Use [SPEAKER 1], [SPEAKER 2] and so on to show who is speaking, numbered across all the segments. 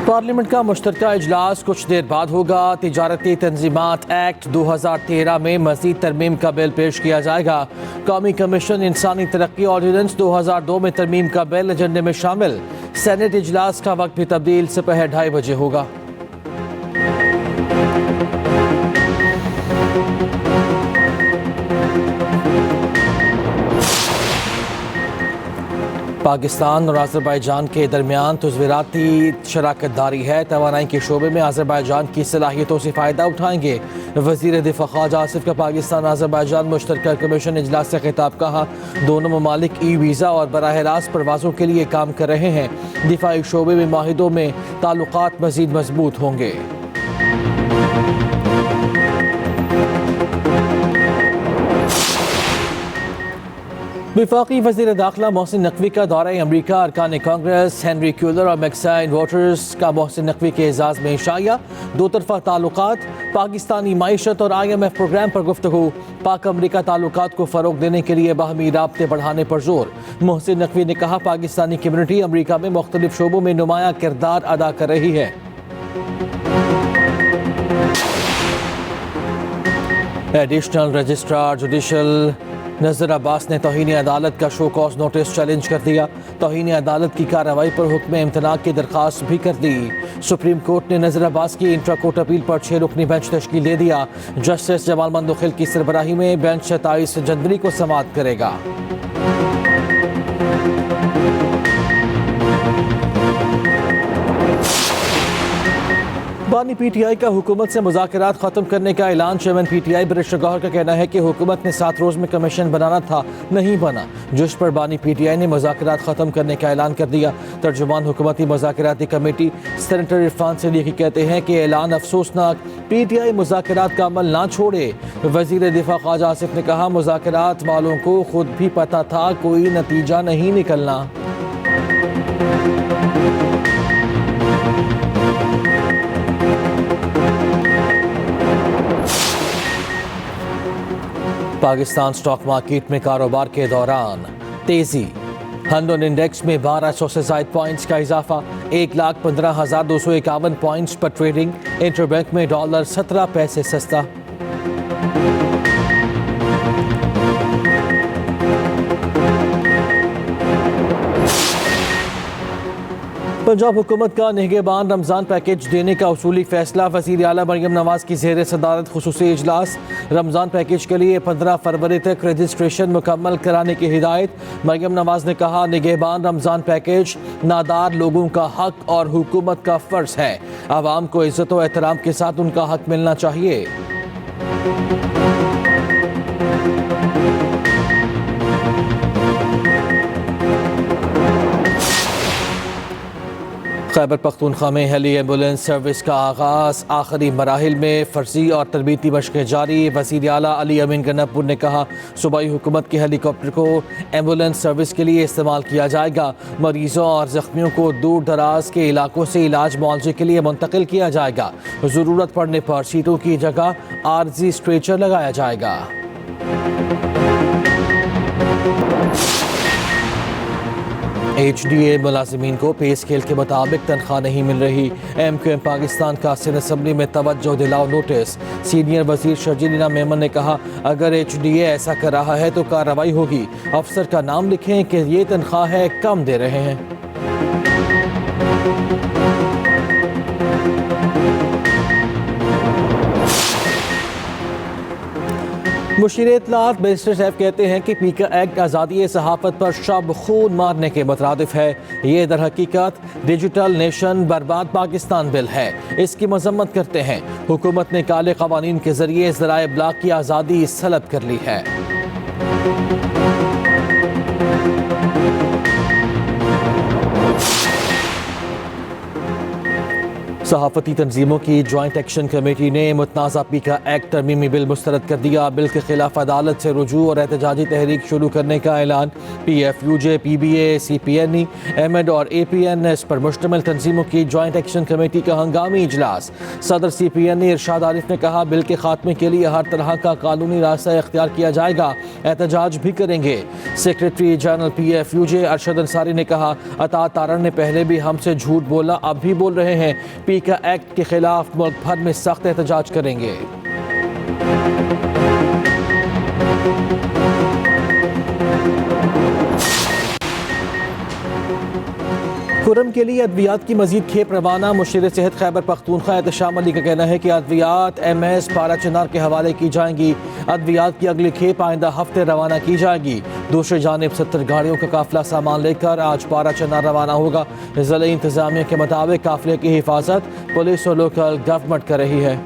[SPEAKER 1] Parliament کا مشترکہ اجلاس کچھ دیر بعد ہوگا۔ تجارتی تنظیمات ایکٹ 2013 میں مزید ترمیم کا بل پیش کیا جائے گا۔ قومی کمیشن انسانی ترقی آرڈیننس 2002 میں ترمیم کا بل ایجنڈے میں شامل۔ سینیٹ اجلاس کا وقت بھی تبدیل، دوپہر 2:30 بجے ہوگا۔ پاکستان اور آذربائیجان کے درمیان تصویراتی شراکت داری ہے۔ توانائی کے شعبے میں آذربائیجان کی صلاحیتوں سے فائدہ اٹھائیں گے۔ وزیر دفاع خواجہ آصف کا پاکستان آذربائیجان مشترکہ کمیشن اجلاس سے خطاب، کہا دونوں ممالک ای ویزا اور براہ راست پروازوں کے لیے کام کر رہے ہیں۔ دفاعی شعبے میں معاہدوں میں تعلقات مزید مضبوط ہوں گے۔ وفاقی وزیر داخلہ محسن نقوی کا دورہ امریکہ۔ ارکان کانگریس ہنری کیولر اور میکسائن واٹرز کا محسن نقوی کے اعزاز میں عشائیہ۔ دو طرفہ تعلقات، پاکستانی معیشت اور IMF پروگرام پر گفتگو۔ پاک امریکہ تعلقات کو فروغ دینے کے لیے باہمی رابطے بڑھانے پر زور۔ محسن نقوی نے کہا پاکستانی کمیونٹی امریکہ میں مختلف شعبوں میں نمایاں کردار ادا کر رہی ہے۔ ایڈیشنل رجسٹرار جوڈیشل نذر عباس نے توہین عدالت کا شو کاز نوٹس چیلنج کر دیا۔ توہین عدالت کی کارروائی پر حکم امتناع کی درخواست بھی کر دی۔ سپریم کورٹ نے نذر عباس کی انٹرا کورٹ اپیل پر 6 رکنی بینچ تشکیل دے دیا۔ جسٹس جمال مندوخیل کی سربراہی میں بینچ 27 جنوری کو سماعت کرے گا۔ بانی پی ٹی آئی کا حکومت سے مذاکرات ختم کرنے کا اعلان۔ چیئرمین پی ٹی آئی برشر گوہر کا کہنا ہے کہ حکومت نے 7 روز میں کمیشن بنانا تھا، نہیں بنا، جس پر بانی پی ٹی آئی نے مذاکرات ختم کرنے کا اعلان کر دیا۔ ترجمان حکومتی مذاکراتی کمیٹی سینیٹر عرفان صدیقی کہتے ہیں کہ اعلان افسوسناک، پی ٹی آئی مذاکرات کا عمل نہ چھوڑے۔ وزیر دفاع خواجہ آصف نے کہا مذاکرات والوں کو خود بھی پتہ تھا کوئی نتیجہ نہیں نکلنا۔ پاکستان سٹاک مارکیٹ میں کاروبار کے دوران تیزی۔ ہنڈن انڈیکس میں 1200 سے زائد پوائنٹس کا اضافہ، 1,15,251 پوائنٹس پر ٹریڈنگ۔ انٹر بینک میں ڈالر 17 پیسے سستا۔ پنجاب حکومت کا نگہبان رمضان پیکیج دینے کا اصولی فیصلہ۔ وزیر اعلیٰ مریم نواز کی زیر صدارت خصوصی اجلاس۔ رمضان پیکیج کے لیے 15 فروری تک رجسٹریشن مکمل کرانے کی ہدایت۔ مریم نواز نے کہا نگہبان رمضان پیکیج نادار لوگوں کا حق اور حکومت کا فرض ہے۔ عوام کو عزت و احترام کے ساتھ ان کا حق ملنا چاہیے۔ خیبر پختونخوا میں ہیلی ایمبولینس سروس کا آغاز، آخری مراحل میں فرضی اور تربیتی مشقیں جاری۔ وزیر اعلیٰ علی امین گناپور نے کہا صوبائی حکومت کے ہیلی کاپٹر کو ایمبولینس سروس کے لیے استعمال کیا جائے گا۔ مریضوں اور زخمیوں کو دور دراز کے علاقوں سے علاج معالجے کے لیے منتقل کیا جائے گا۔ ضرورت پڑنے پر سیٹوں کی جگہ عارضی اسٹریچر لگایا جائے گا۔ HDA ملازمین کو پے اسکیل کے مطابق تنخواہ نہیں مل رہی۔ MQM پاکستان کا سندھ اسمبلی میں توجہ دلاؤ نوٹس۔ سینئر وزیر شرجیل اینا میمن نے کہا اگر HDA ایسا کر رہا ہے تو کارروائی ہوگی۔ افسر کا نام لکھیں کہ یہ تنخواہ ہے، کم دے رہے ہیں۔ مشیر اطلاعات بیرسٹر صاحب کہتے ہیں کہ پیکا ایکٹ آزادی صحافت پر شب خون مارنے کے مترادف ہے۔ یہ در حقیقت ڈیجیٹل نیشن برباد پاکستان بل ہے۔ اس کی مذمت کرتے ہیں۔ حکومت نے کالے قوانین کے ذریعے ذرائع ابلاغ کی آزادی سلب کر لی ہے۔ صحافتی تنظیموں کی جوائنٹ ایکشن کمیٹی نے متنازع پیکا ایکٹ ترمیمی بل مسترد کر دیا. بل کے خلاف عدالت سے رجوع اور احتجاجی تحریک شروع کرنے کا اعلان. P F U J, P B A, C P N E, M Ed اور اے پی این ایس پر مشتمل تنظیموں کی جوائنٹ ایکشن کمیٹی کا ہنگامی اجلاس. صدر سی پی این ای ارشاد عارف نے کہا بل کے خاتمے کے لیے ہر طرح کا قانونی راستہ اختیار کیا جائے گا، احتجاج بھی کریں گے. Secretary general P F U J Arshad Ansari نے کہا عطا تارڑ نے پہلے بھی ہم سے جھوٹ بولا، اب بھی بول رہے ہیں. پیکا ایکٹ کے خلاف ملک بھر میں سخت احتجاج کریں گے. کرم کے لیے ادویات کی مزید کھیپ روانہ. مشیر صحت خیبر پختونخوا احتشام علی کا کہنا ہے کہ ادویات ایم ایس پارا چنار کے حوالے کی جائیں گی. ادویات کی اگلی کھیپ آئندہ ہفتے روانہ کی جائے گی. دوسری جانب 70 گاڑیوں کا قافلہ سامان لے کر آج پارا چنار روانہ ہوگا. ضلعی انتظامیہ کے مطابق قافلے کی حفاظت پولیس اور لوکل گورنمنٹ کر رہی ہے.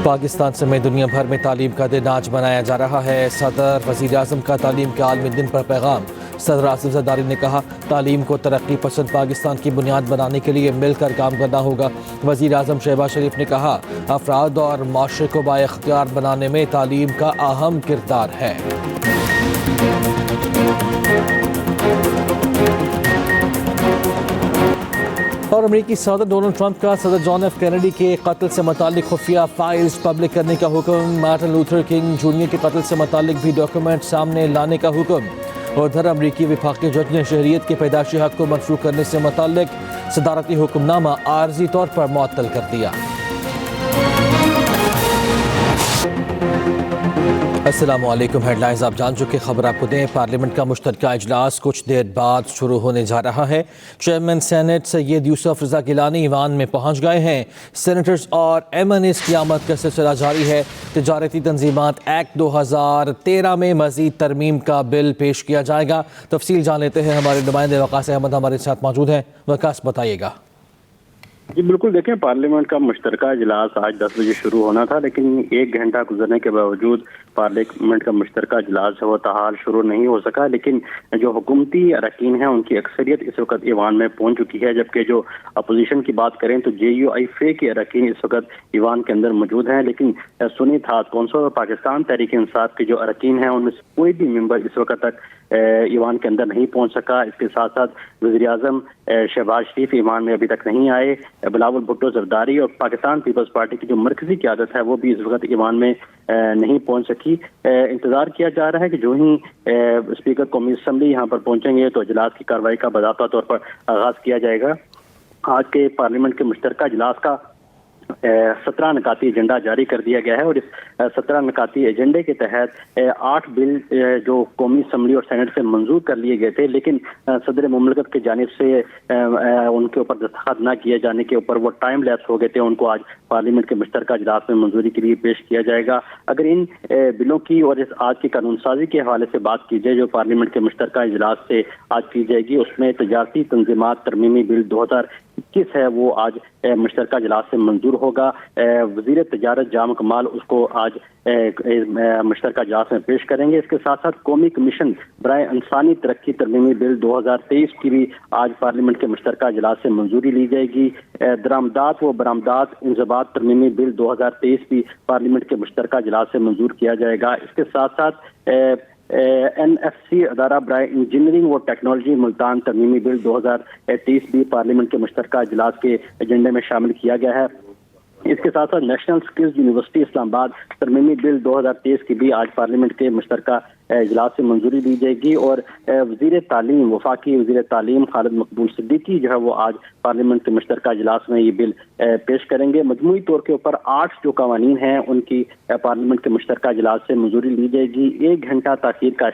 [SPEAKER 1] پاکستان سمیت دنیا بھر میں تعلیم کا دن آج منایا جا رہا ہے. صدر وزیر اعظم کا تعلیم کے عالمی دن پر پیغام. صدر آصف زرداری نے کہا تعلیم کو ترقی پسند پاکستان کی بنیاد بنانے کے لیے مل کر کام کرنا ہوگا. وزیر اعظم شہباز شریف نے کہا افراد اور معاشرے کو بااختیار بنانے میں تعلیم کا اہم کردار ہے. اور امریکی صدر ڈونلڈ ٹرمپ کا صدر جان ایف کینیڈی کے قتل سے متعلق خفیہ فائلز پبلک کرنے کا حکم. مارٹن لوتھر کنگ جونیئر کے قتل سے متعلق بھی ڈاکیومنٹ سامنے لانے کا حکم. ادھر امریکی وفاقی جج نے شہریت کے پیدائشی حق کو منسوخ کرنے سے متعلق صدارتی حکم نامہ عارضی طور پر معطل کر دیا. السلام علیکم. ہیڈ لائنز آپ جان چکے، خبر آپ کو دیں. پارلیمنٹ کا مشترکہ اجلاس کچھ دیر بعد شروع ہونے جا رہا ہے. چیئرمین سینٹ سید یوسف رضا گیلانی ایوان میں پہنچ گئے ہیں. سینیٹرز اور ایم این ایز کی آمد کا سلسلہ جاری ہے. تجارتی تنظیمات ایکٹ 2013 میں مزید ترمیم کا بل پیش کیا جائے گا. تفصیل جان لیتے ہیں، ہمارے نمائندے وقاص احمد ہمارے ساتھ موجود ہیں. وقاص بتائیے گا.
[SPEAKER 2] جی بالکل، دیکھیں پارلیمنٹ کا مشترکہ اجلاس آج 10 بجے شروع ہونا تھا، لیکن 1 گھنٹہ گزرنے کے باوجود پارلیمنٹ کا مشترکہ اجلاس وہ تاحال شروع نہیں ہو سکا. لیکن جو حکومتی اراکین ہیں ان کی اکثریت اس وقت ایوان میں پہنچ چکی ہے، جبکہ جو اپوزیشن کی بات کریں تو جے یو آئی فے کے اراکین اس وقت ایوان کے اندر موجود ہیں. لیکن سنی اتحاد کونسل اور پاکستان تحریک انصاف کے جو اراکین ہیں ان میں سے کوئی بھی ممبر اس وقت تک ایوان کے اندر نہیں پہنچ سکا. اس کے ساتھ ساتھ وزیر اعظم شہباز شریف ایوان میں ابھی تک نہیں آئے. بلاول بھٹو زرداری اور پاکستان پیپلز پارٹی کی جو مرکزی قیادت ہے وہ بھی اس وقت ایوان میں نہیں پہنچ سکی. انتظار کیا جا رہا ہے کہ جو ہی اسپیکر قومی اسمبلی یہاں پر پہنچیں گے تو اجلاس کی کارروائی کا باضابطہ طور پر آغاز کیا جائے گا. آج کے پارلیمنٹ کے مشترکہ اجلاس کا 17 نکاتی ایجنڈا جاری کر دیا گیا ہے، اور اس 17 نکاتی ایجنڈے کے تحت 8 بل جو قومی اسمبلی اور سینٹ سے منظور کر لیے گئے تھے، لیکن صدر مملکت کی جانب سے ان کے اوپر دستخط نہ کیے جانے کے اوپر وہ ٹائم لیپس ہو گئے تھے. ان کو آج پارلیمنٹ کے مشترکہ اجلاس میں منظوری کے لیے پیش کیا جائے گا. اگر ان بلوں کی اور اس آج کی قانون سازی کے حوالے سے بات کی جائے جو پارلیمنٹ کے مشترکہ اجلاس سے آج کی جائے گی، اس میں تجارتی تنظیمات ترمیمی بل 2021 ہے وہ آج مشترکہ اجلاس سے منظور ہوگا. وزیر تجارت جام کمال اس کو آج مشترکہ اجلاس میں پیش کریں گے. اس کے ساتھ ساتھ قومی کمیشن برائے انسانی ترقی ترمیمی بل 2023 کی بھی آج پارلیمنٹ کے مشترکہ اجلاس سے منظوری لی جائے گی. درآمدات و برآمدات انضباط ترمیمی بل 2023 بھی پارلیمنٹ کے مشترکہ اجلاس سے منظور کیا جائے گا. اس کے ساتھ ساتھ این ایف سی ادارہ برائے انجینئرنگ و ٹیکنالوجی ملتان ترمیمی بل 2023 بھی پارلیمنٹ کے مشترکہ اجلاس کے ایجنڈے میں شامل کیا گیا ہے. اس کے ساتھ ساتھ نیشنل سکلز یونیورسٹی اسلام آباد ترمیمی بل 2023 کی بھی آج پارلیمنٹ کے مشترکہ اجلاس سے منظوری دی جائے گی. اور وزیر تعلیم وفاقی وزیر تعلیم خالد مقبول صدیقی جو ہے وہ آج پارلیمنٹ کے مشترکہ اجلاس میں یہ بل پیش کریں گے. مجموعی طور کے اوپر 8 جو قوانین ہیں ان کی پارلیمنٹ کے مشترکہ اجلاس سے منظوری لی جائے گی. 1 گھنٹہ تاخیر کا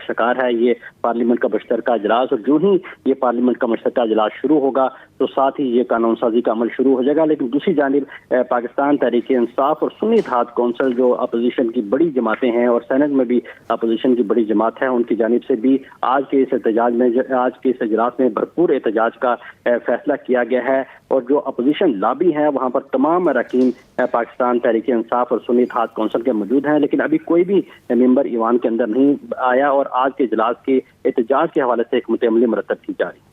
[SPEAKER 2] شکار ہے یہ پارلیمنٹ کا مشترکہ اجلاس، اور جو ہی یہ پارلیمنٹ کا مشترکہ اجلاس شروع ہوگا تو ساتھ ہی یہ قانون سازی کا عمل شروع ہو جائے گا. لیکن دوسری جانب پاکستان تحریک انصاف اور سنی اتحاد کونسل جو اپوزیشن کی بڑی جماعتیں ہیں اور سینٹ میں بھی اپوزیشن کی بڑی جماعت ہے ان کی جانب سے بھی آج کے اس اجلاس میں بھرپور احتجاج کا فیصلہ کیا گیا ہے، اور جو اپوزیشن لابی ہے وہاں پر تمام اراکین پاکستان تحریک انصاف اور سنی اتحاد کونسل کے موجود ہیں، لیکن ابھی کوئی بھی ممبر ایوان کے اندر نہیں آیا، اور آج کے اجلاس کے احتجاج کے حوالے سے حکمت عملی مرتب کی جا رہی ہے۔